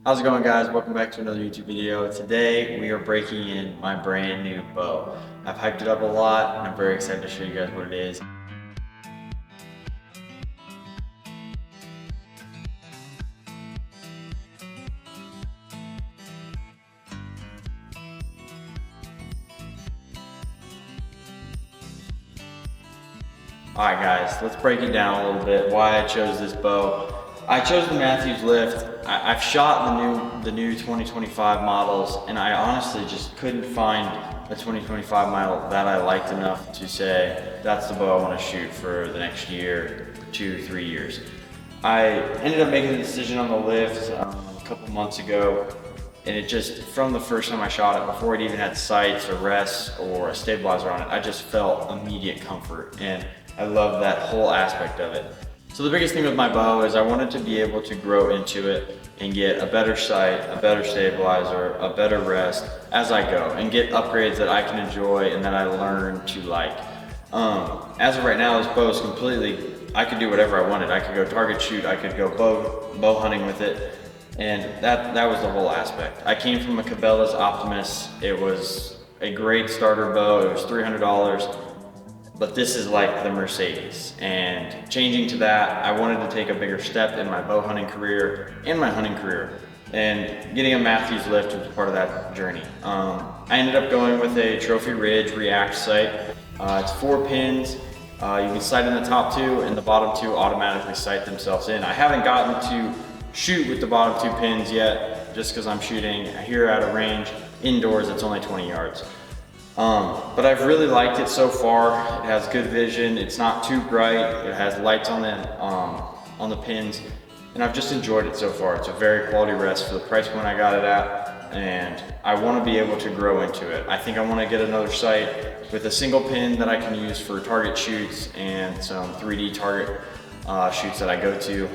How's it going, guys? Welcome back to another YouTube video. Today we are breaking in my brand new bow. I've hyped it up a lot and I'm very excited to show you guys what it is. Alright guys, let's break it down a little bit, why I chose this bow. I chose the Mathews Lift. I've shot the new 2025 models, and I honestly just couldn't find a 2025 model that I liked enough to say, that's the bow I want to shoot for the next year, 2-3 years. I ended up making the decision on the Lift a couple months ago, and it just, from the first time I shot it, before it even had sights or rests or a stabilizer on it, I just felt immediate comfort, and I love that whole aspect of it. So the biggest thing with my bow is I wanted to be able to grow into it and get a better sight, a better stabilizer, a better rest as I go, and get upgrades that I can enjoy and that I learn to like. As of right now, this bow is completely, I could do whatever I wanted. I could go target shoot, I could go bow hunting with it, and that was the whole aspect. I came from a Cabela's Optimus. It was a great starter bow. It was $300. But this is like the Mercedes, and changing to that, I wanted to take a bigger step in my bow hunting career and my hunting career, and getting a Mathews Lift was part of that journey. I ended up going with a Trophy Ridge React sight. It's 4 pins. You can sight in the top 2, and the bottom 2 automatically sight themselves in. I haven't gotten to shoot with the bottom 2 pins yet, just because I'm shooting here at a range indoors that's only 20 yards. But I've really liked it so far. It has good vision, it's not too bright, it has lights on the pins, and I've just enjoyed it so far. It's a very quality rest for the price point I got it at, and I want to be able to grow into it. I think I want to get another sight with a single pin that I can use for target shoots and some 3D target shoots that I go to.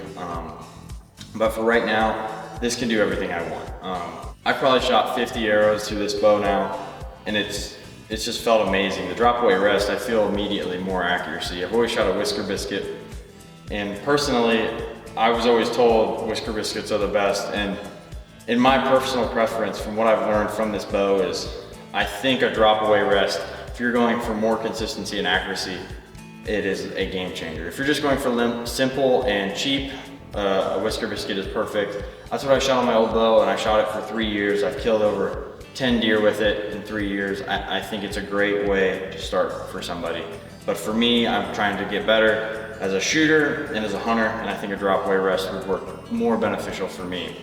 But for right now, this can do everything I want. I've probably shot 50 arrows through this bow now, and it's just felt amazing. The drop away rest, I feel immediately more accuracy. I've always shot a Whisker Biscuit, and personally, I was always told Whisker Biscuits are the best, and in my personal preference, from what I've learned from this bow, is I think a drop away rest, if you're going for more consistency and accuracy, it is a game changer. If you're just going for simple and cheap, a Whisker Biscuit is perfect. That's what I shot on my old bow, and I shot it for 3 years. I've killed over 10 deer with it in 3 years. I think it's a great way to start for somebody. But for me, I'm trying to get better as a shooter and as a hunter, and I think a drop away rest would work more beneficial for me.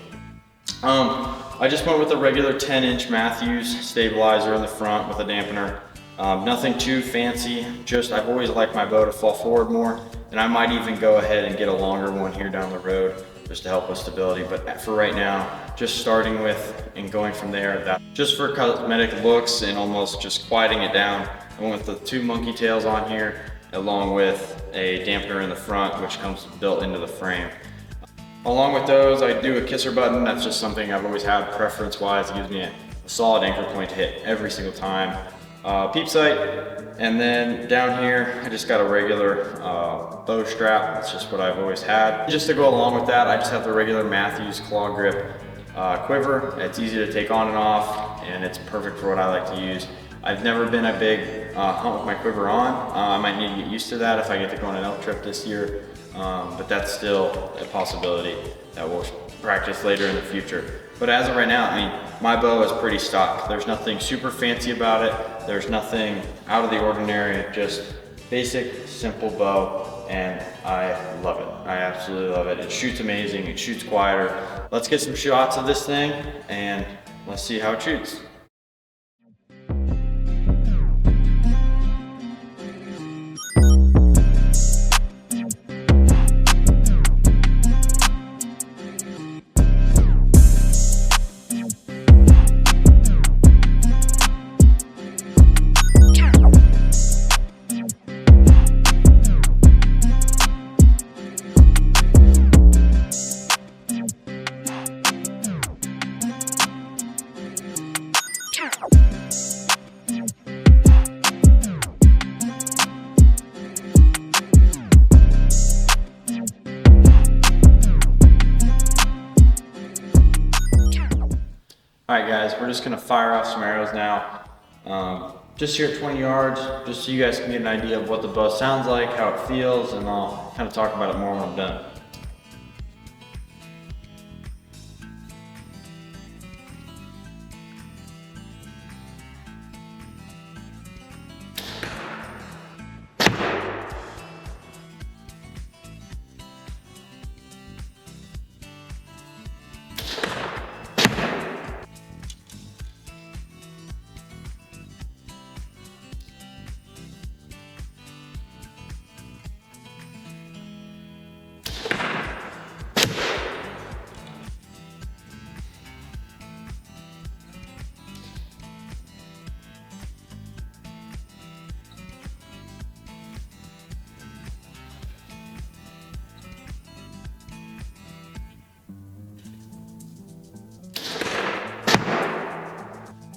I just went with a regular 10-inch Mathews stabilizer in the front with a dampener. Nothing too fancy, just I've always liked my bow to fall forward more, and I might even go ahead and get a longer one here down the road just to help with stability. But for right now, just starting with and going from there, just for cosmetic looks and almost just quieting it down, I went with the 2 monkey tails on here, along with a dampener in the front, which comes built into the frame. Along with those, I do a kisser button. That's just something I've always had preference-wise. It gives me a solid anchor point to hit every single time. Peep sight, and then down here, I just got a regular bow strap. That's just what I've always had. Just to go along with that, I just have the regular Mathews claw grip quiver. It's easy to take on and off, and it's perfect for what I like to use. I've never been a big hunt with my quiver on. I might need to get used to that if I get to go on an elk trip this year, but that's still a possibility that we'll practice later in the future. But as of right now, I mean, my bow is pretty stock. There's nothing super fancy about it. There's nothing out of the ordinary, just basic, simple bow, and I love it. I absolutely love it. It shoots amazing, it shoots quieter. Let's get some shots of this thing, and let's see how it shoots. All right, guys, we're just gonna fire off some arrows now. Just here at 20 yards, just so you guys can get an idea of what the bow sounds like, how it feels, and I'll kind of talk about it more when I'm done.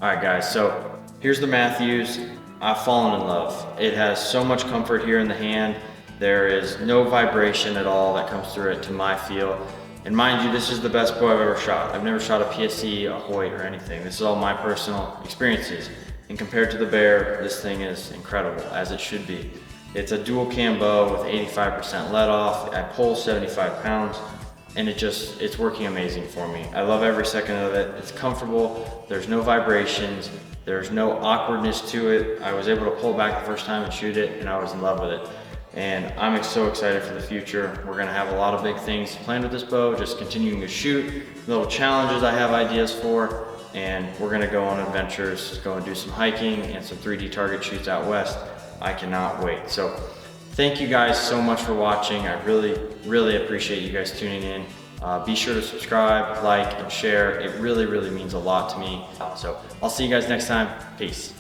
All right, guys, so here's the Mathews. I've fallen in love. It has so much comfort here in the hand. There is no vibration at all that comes through it to my feel. And mind you, this is the best bow I've ever shot. I've never shot a PSE, a Hoyt, or anything. This is all my personal experiences. And compared to the Bear, this thing is incredible, as it should be. It's a dual cam bow with 85% let off. I pull 75 pounds. And it's working amazing for me. I love every second of it. It's comfortable, there's no vibrations, there's no awkwardness to it. I was able to pull back the first time and shoot it, and I was in love with it. And I'm so excited for the future. We're gonna have a lot of big things planned with this bow, just continuing to shoot, little challenges I have ideas for, and we're gonna go on adventures, go and do some hiking and some 3D target shoots out west. I cannot wait. So thank you guys so much for watching. I really appreciate you guys tuning in. Be sure to subscribe, like, and share. It really means a lot to me. So I'll see you guys next time. Peace.